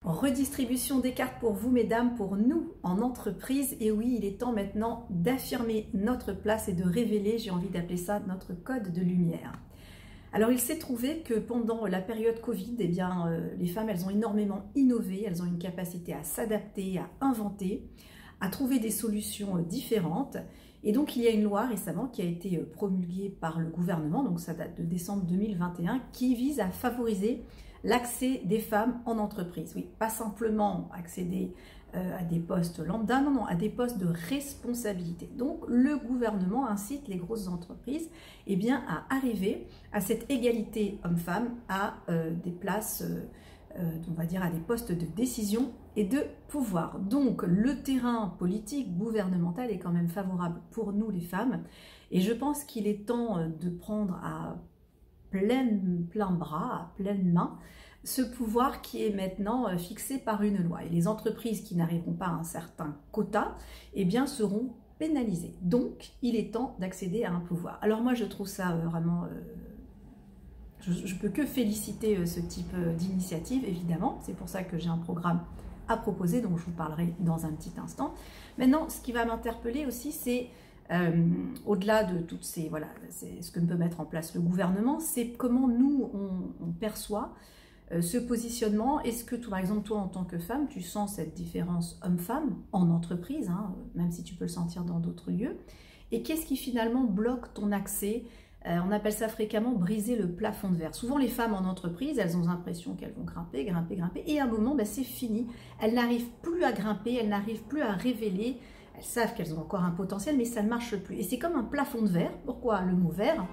Redistribution des cartes pour vous, mesdames, pour nous en entreprise. Et oui, il est temps maintenant d'affirmer notre place et de révéler, j'ai envie d'appeler ça, notre code de lumière. Alors, il s'est trouvé que pendant la période Covid, eh bien, les femmes, elles ont énormément innové, elles ont une capacité à s'adapter, à inventer, à trouver des solutions différentes. Et donc, il y a une loi récemment qui a été promulguée par le gouvernement, donc ça date de décembre 2021, qui vise à favoriser l'accès des femmes en entreprise. Oui, pas simplement accéder à des postes lambda, non, à des postes de responsabilité. Donc, le gouvernement incite les grosses entreprises eh bien, à arriver à cette égalité homme-femme à des places, on va dire, à des postes de décision et de pouvoir. Donc, le terrain politique, gouvernemental est quand même favorable pour nous, les femmes. Et je pense qu'il est temps de prendre à plein bras, à pleine main, ce pouvoir qui est maintenant fixé par une loi. Et les entreprises qui n'arriveront pas à un certain quota, eh bien, seront pénalisées. Donc, il est temps d'accéder à un pouvoir. Alors moi, je trouve ça vraiment... je ne peux que féliciter ce type d'initiative, évidemment. C'est pour ça que j'ai un programme à proposer, dont je vous parlerai dans un petit instant. Maintenant, ce qui va m'interpeller aussi, c'est... au-delà de toutes ces, voilà, c'est ce que peut mettre en place le gouvernement, c'est comment nous, on perçoit ce positionnement. Est-ce que, par exemple, toi, en tant que femme, tu sens cette différence homme-femme en entreprise, hein, même si tu peux le sentir dans d'autres lieux, et qu'est-ce qui finalement bloque ton accès? On appelle ça fréquemment briser le plafond de verre. Souvent, les femmes en entreprise, elles ont l'impression qu'elles vont grimper, et à un moment, ben, c'est fini. Elles n'arrivent plus à grimper, elles n'arrivent plus à révéler. Elles savent qu'elles ont encore un potentiel, mais ça ne marche plus. Et c'est comme un plafond de verre. Pourquoi le mot verre?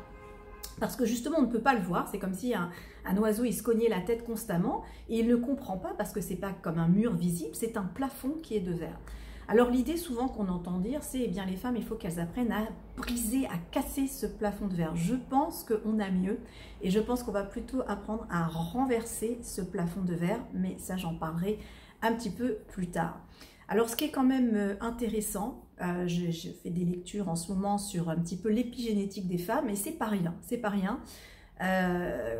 Parce que justement, on ne peut pas le voir. C'est comme si un oiseau, il se cognait la tête constamment et il ne comprend pas parce que ce n'est pas comme un mur visible, c'est un plafond qui est de verre. Alors l'idée souvent qu'on entend dire, c'est, eh bien, les femmes, il faut qu'elles apprennent à briser, à casser ce plafond de verre. Je pense qu'on a mieux et je pense qu'on va plutôt apprendre à renverser ce plafond de verre, mais ça, j'en parlerai un petit peu plus tard. Alors, ce qui est quand même intéressant, je fais des lectures en ce moment sur un petit peu l'épigénétique des femmes, et c'est pas rien, c'est pas rien.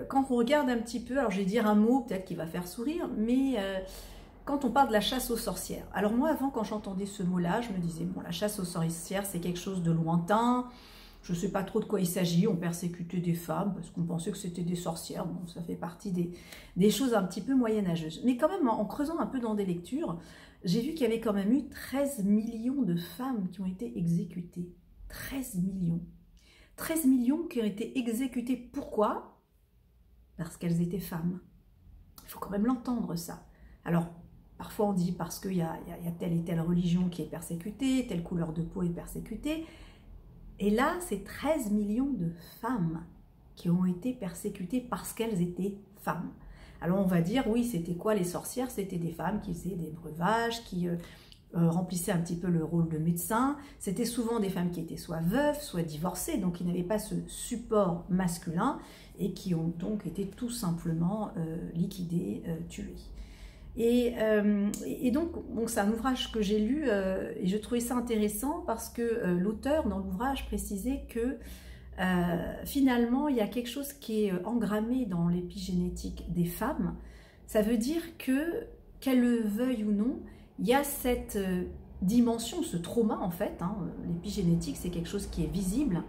Quand on regarde un petit peu, alors je vais dire un mot peut-être qui va faire sourire, mais quand on parle de la chasse aux sorcières. Alors moi, avant, quand j'entendais ce mot-là, je me disais, bon, la chasse aux sorcières, c'est quelque chose de lointain, je ne sais pas trop de quoi il s'agit, on persécutait des femmes parce qu'on pensait que c'était des sorcières, bon, ça fait partie des choses un petit peu moyenâgeuses. Mais quand même, en creusant un peu dans des lectures, j'ai vu qu'il y avait quand même eu 13 millions de femmes qui ont été exécutées. 13 millions. 13 millions qui ont été exécutées. Pourquoi? Parce qu'elles étaient femmes. Il faut quand même l'entendre, ça. Alors, parfois on dit parce qu'il y a telle et telle religion qui est persécutée, telle couleur de peau est persécutée. Et là, c'est 13 millions de femmes qui ont été persécutées parce qu'elles étaient femmes. Alors on va dire, oui, c'était quoi les sorcières? C'était des femmes qui faisaient des breuvages, qui remplissaient un petit peu le rôle de médecin. C'était souvent des femmes qui étaient soit veuves, soit divorcées, donc qui n'avaient pas ce support masculin et qui ont donc été tout simplement liquidées, tuées. Et donc, c'est un ouvrage que j'ai lu et je trouvais ça intéressant parce que l'auteur dans l'ouvrage précisait que finalement, il y a quelque chose qui est engrammé dans l'épigénétique des femmes. Ça veut dire que, qu'elles le veuillent ou non, il y a cette dimension, ce trauma en fait, hein, l'épigénétique c'est quelque chose qui est visible,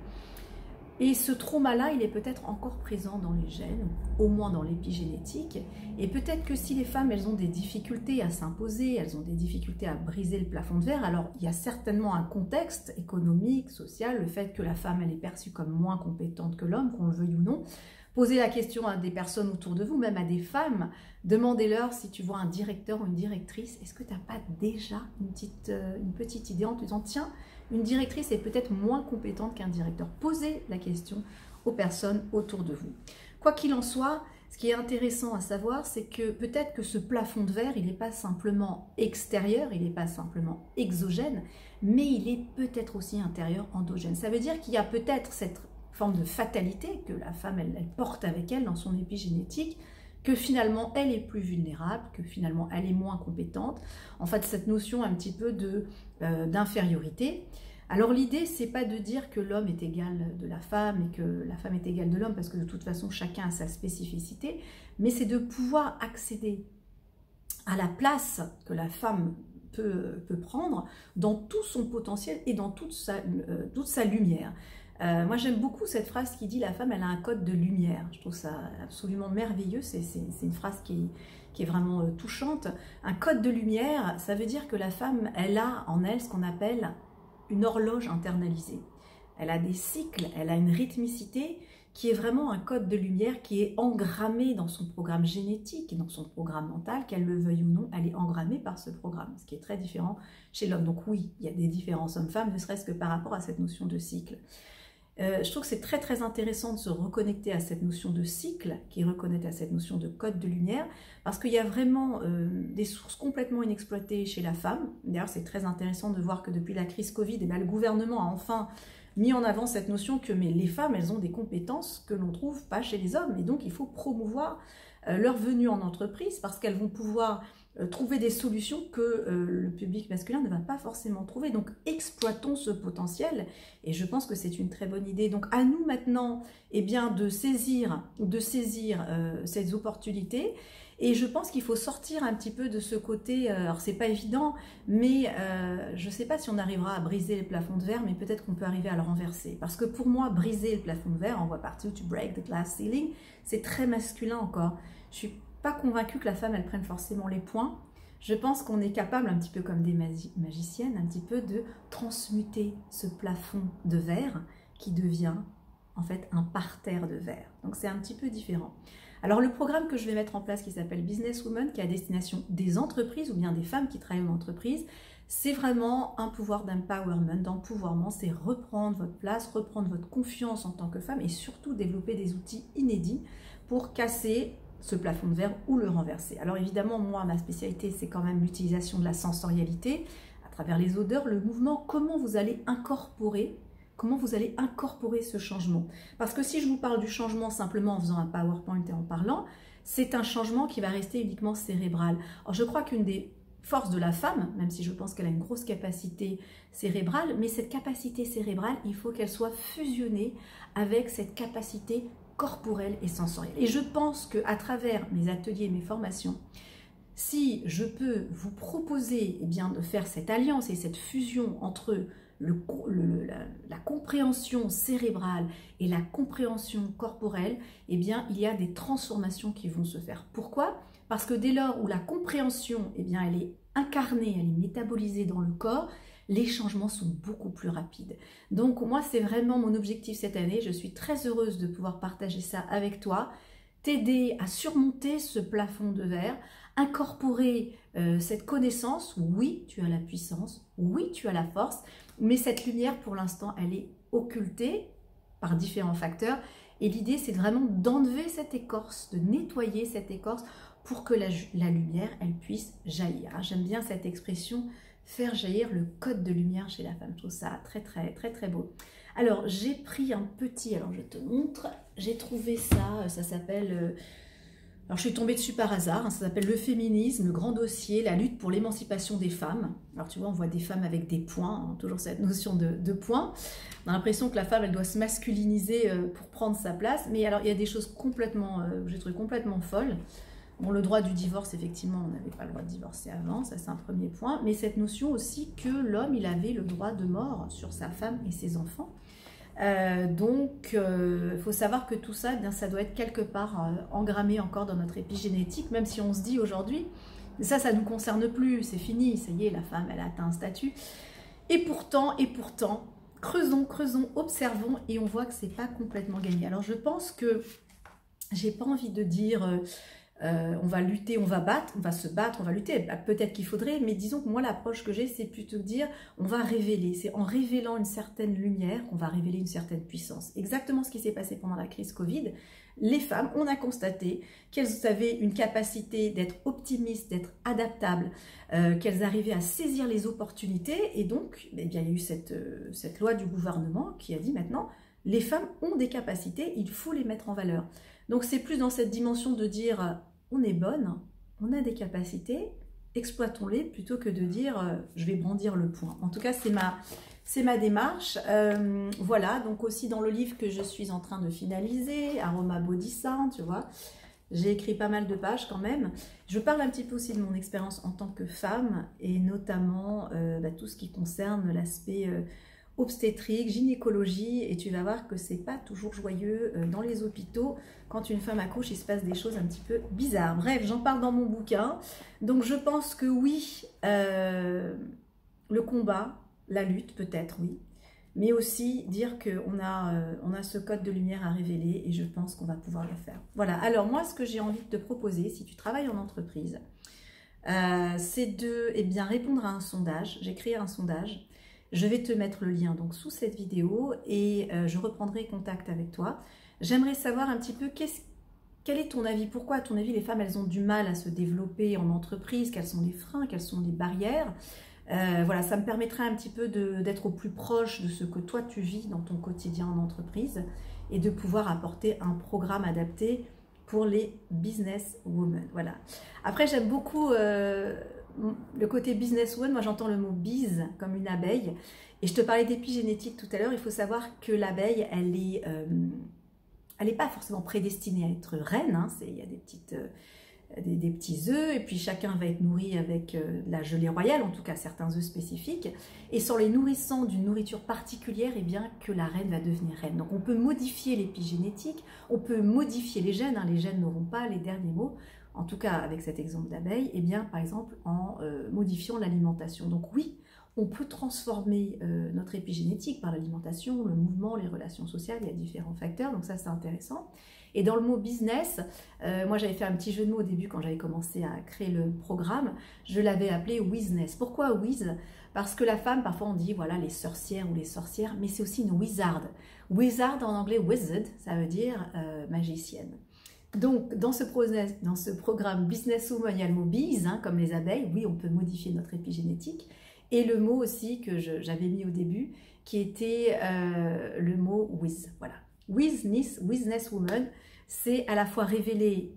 et ce trauma-là, il est peut-être encore présent dans les gènes, au moins dans l'épigénétique, et peut-être que si les femmes, elles ont des difficultés à s'imposer, elles ont des difficultés à briser le plafond de verre, alors il y a certainement un contexte économique, social, le fait que la femme, elle est perçue comme moins compétente que l'homme, qu'on le veuille ou non. Posez la question à des personnes autour de vous, même à des femmes, demandez-leur si tu vois un directeur ou une directrice, est-ce que tu n'as pas déjà une petite idée en te disant, tiens, une directrice est peut-être moins compétente qu'un directeur. Posez la question aux personnes autour de vous. Quoi qu'il en soit, ce qui est intéressant à savoir, c'est que peut-être que ce plafond de verre, il n'est pas simplement extérieur, il n'est pas simplement exogène, mais il est peut-être aussi intérieur, endogène. Ça veut dire qu'il y a peut-être cette forme de fatalité que la femme, elle porte avec elle dans son épigénétique, que finalement elle est plus vulnérable, que finalement elle est moins compétente. En fait, cette notion un petit peu d'infériorité. Alors l'idée, c'est pas de dire que l'homme est égal de la femme et que la femme est égale de l'homme, parce que de toute façon, chacun a sa spécificité, mais c'est de pouvoir accéder à la place que la femme peut prendre dans tout son potentiel et dans toute sa lumière. Moi j'aime beaucoup cette phrase qui dit la femme elle a un code de lumière. Je trouve ça absolument merveilleux, c'est une phrase qui est vraiment touchante. Un code de lumière, ça veut dire que la femme elle a en elle ce qu'on appelle une horloge internalisée. Elle a des cycles, elle a une rythmicité qui est vraiment un code de lumière qui est engrammé dans son programme génétique, dans son programme mental, qu'elle le veuille ou non, elle est engrammée par ce programme, ce qui est très différent chez l'homme. Donc oui, il y a des différences hommes-femmes, ne serait-ce que par rapport à cette notion de cycle. Je trouve que c'est très très intéressant de se reconnecter à cette notion de cycle, qui reconnecte à cette notion de code de lumière, parce qu'il y a vraiment des sources complètement inexploitées chez la femme. D'ailleurs, c'est très intéressant de voir que depuis la crise Covid, eh bien, le gouvernement a enfin mis en avant cette notion que les femmes, elles ont des compétences que l'on ne trouve pas chez les hommes. Et donc, il faut promouvoir leur venue en entreprise parce qu'elles vont pouvoir trouver des solutions que le public masculin ne va pas forcément trouver. Donc, exploitons ce potentiel. Et je pense que c'est une très bonne idée. Donc, à nous maintenant eh bien, de saisir ces opportunités. Et je pense qu'il faut sortir un petit peu de ce côté, alors c'est pas évident, mais je sais pas si on arrivera à briser les plafonds de verre, mais peut-être qu'on peut arriver à le renverser. Parce que pour moi, briser le plafond de verre, on voit partout, to break the glass ceiling, c'est très masculin encore. Je suis pas convaincue que la femme, elle prenne forcément les points. Je pense qu'on est capable, un petit peu comme des magiciennes, un petit peu de transmuter ce plafond de verre qui devient en fait un parterre de verre. Donc c'est un petit peu différent. Alors le programme que je vais mettre en place qui s'appelle Business Woman, qui est à destination des entreprises ou bien des femmes qui travaillent en entreprise, c'est vraiment un pouvoir d'empowerment, d'empouvoirment, c'est reprendre votre place, reprendre votre confiance en tant que femme et surtout développer des outils inédits pour casser ce plafond de verre ou le renverser. Alors évidemment, moi, ma spécialité, c'est quand même l'utilisation de la sensorialité à travers les odeurs, le mouvement, comment vous allez incorporer ce changement. Parce que si je vous parle du changement simplement en faisant un PowerPoint et en parlant, c'est un changement qui va rester uniquement cérébral. Alors je crois qu'une des forces de la femme, même si je pense qu'elle a une grosse capacité cérébrale, mais cette capacité cérébrale, il faut qu'elle soit fusionnée avec cette capacité corporelle et sensorielle. Et je pense qu'à travers mes ateliers et mes formations, si je peux vous proposer eh bien, de faire cette alliance et cette fusion entre la compréhension cérébrale et la compréhension corporelle, eh bien, il y a des transformations qui vont se faire. Pourquoi? Parce que dès lors où la compréhension, eh bien, elle est incarnée, elle est métabolisée dans le corps, les changements sont beaucoup plus rapides. Donc, moi, c'est vraiment mon objectif cette année. Je suis très heureuse de pouvoir partager ça avec toi, t'aider à surmonter ce plafond de verre, incorporer cette connaissance. Oui, tu as la puissance, oui, tu as la force, mais cette lumière, pour l'instant, elle est occultée par différents facteurs. Et l'idée, c'est vraiment d'enlever cette écorce, de nettoyer cette écorce pour que la lumière, elle puisse jaillir. J'aime bien cette expression, faire jaillir le code de lumière chez la femme. Je trouve ça très, très, très, très beau. Alors, j'ai pris un petit, alors je te montre, j'ai trouvé ça, ça s'appelle... Alors, je suis tombée dessus par hasard, ça s'appelle le féminisme, le grand dossier, la lutte pour l'émancipation des femmes. Alors, tu vois, on voit des femmes avec des points, toujours cette notion de points. On a l'impression que la femme, elle doit se masculiniser pour prendre sa place. Mais alors, il y a des choses complètement, j'ai trouvé complètement folles. Bon, le droit du divorce, effectivement, on n'avait pas le droit de divorcer avant, ça c'est un premier point. Mais cette notion aussi que l'homme, il avait le droit de mort sur sa femme et ses enfants. Donc, il faut savoir que tout ça, eh bien, ça doit être quelque part engrammé encore dans notre épigénétique, même si on se dit aujourd'hui, ça ne nous concerne plus, c'est fini, ça y est, la femme, elle a atteint un statut. Et pourtant, creusons, observons, et on voit que c'est pas complètement gagné. Alors, je pense que j'ai pas envie de dire... on va lutter, on va se battre, on va lutter. Peut-être qu'il faudrait, mais disons que moi, l'approche que j'ai, c'est plutôt de dire, on va révéler. C'est en révélant une certaine lumière qu'on va révéler une certaine puissance. Exactement ce qui s'est passé pendant la crise Covid. Les femmes, on a constaté qu'elles avaient une capacité d'être optimistes, d'être adaptables, qu'elles arrivaient à saisir les opportunités. Et donc, eh bien, il y a eu cette loi du gouvernement qui a dit maintenant, les femmes ont des capacités, il faut les mettre en valeur. Donc c'est plus dans cette dimension de dire on est bonne, on a des capacités, exploitons-les plutôt que de dire je vais brandir le poing. En tout cas c'est ma démarche. Voilà, donc aussi dans le livre que je suis en train de finaliser, Aroma Body Sound, tu vois, J'ai écrit pas mal de pages quand même. Je parle un petit peu aussi de mon expérience en tant que femme et notamment tout ce qui concerne l'aspect obstétrique, gynécologie, et tu vas voir que c'est pas toujours joyeux dans les hôpitaux. Quand une femme accouche, il se passe des choses un petit peu bizarres. Bref, j'en parle dans mon bouquin. Donc je pense que oui, le combat, la lutte peut-être, oui, mais aussi dire qu'on a ce code de lumière à révéler et je pense qu'on va pouvoir le faire. Voilà, alors moi ce que j'ai envie de te proposer, si tu travailles en entreprise, c'est de répondre à un sondage. J'ai créé un sondage. Je vais te mettre le lien donc sous cette vidéo et je reprendrai contact avec toi. J'aimerais savoir un petit peu quel est ton avis, pourquoi à ton avis les femmes elles ont du mal à se développer en entreprise, quels sont les freins, quelles sont les barrières. Voilà, ça me permettrait un petit peu d'être au plus proche de ce que toi tu vis dans ton quotidien en entreprise et de pouvoir apporter un programme adapté pour les business women. Voilà. Après j'aime beaucoup le côté businesswoman, moi j'entends le mot bise comme une abeille. Et je te parlais d'épigénétique tout à l'heure, il faut savoir que l'abeille, elle n'est pas forcément prédestinée à être reine. Hein. Il y a des petits œufs, et puis chacun va être nourri avec de la gelée royale, en tout cas certains œufs spécifiques. Et sans les nourrissant d'une nourriture particulière, eh bien que la reine va devenir reine. Donc on peut modifier l'épigénétique, on peut modifier les gènes. Hein. Les gènes n'auront pas les derniers mots. En tout cas, avec cet exemple d'abeille, eh bien, par exemple, en modifiant l'alimentation. Donc oui, on peut transformer notre épigénétique par l'alimentation, le mouvement, les relations sociales, il y a différents facteurs, donc ça c'est intéressant. Et dans le mot business, moi j'avais fait un petit jeu de mots au début quand j'avais commencé à créer le programme, je l'avais appelé Wizness. Pourquoi Wiz? Parce que la femme, parfois on dit, voilà, les sorcières ou les sorcières, mais c'est aussi une wizard. Wizard en anglais, wizard, ça veut dire magicienne. Donc, dans ce programme Business Woman, il y a le mot bees, hein, comme les abeilles. Oui, on peut modifier notre épigénétique. Et le mot aussi que j'avais mis au début, qui était le mot whiz. Voilà. Business Woman, c'est à la fois révéler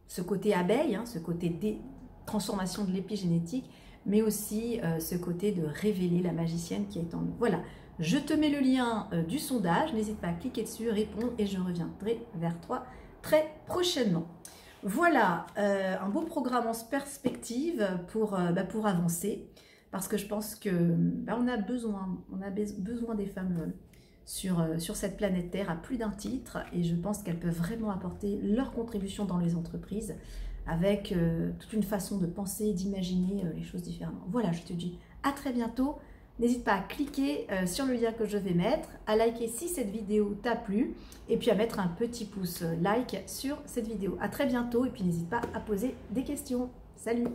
ce côté abeille, hein, ce côté transformation de l'épigénétique, mais aussi ce côté de révéler la magicienne qui est en nous. Voilà. Je te mets le lien du sondage. N'hésite pas à cliquer dessus, répondre et je reviendrai vers toi très prochainement. Voilà, un beau programme en perspective pour avancer, parce que je pense que on a besoin des femmes sur cette planète Terre à plus d'un titre, et je pense qu'elles peuvent vraiment apporter leur contribution dans les entreprises avec toute une façon de penser, d'imaginer les choses différemment. Voilà, je te dis à très bientôt. N'hésite pas à cliquer sur le lien que je vais mettre, à liker si cette vidéo t'a plu, et puis à mettre un petit pouce like sur cette vidéo. À très bientôt, et puis n'hésite pas à poser des questions. Salut!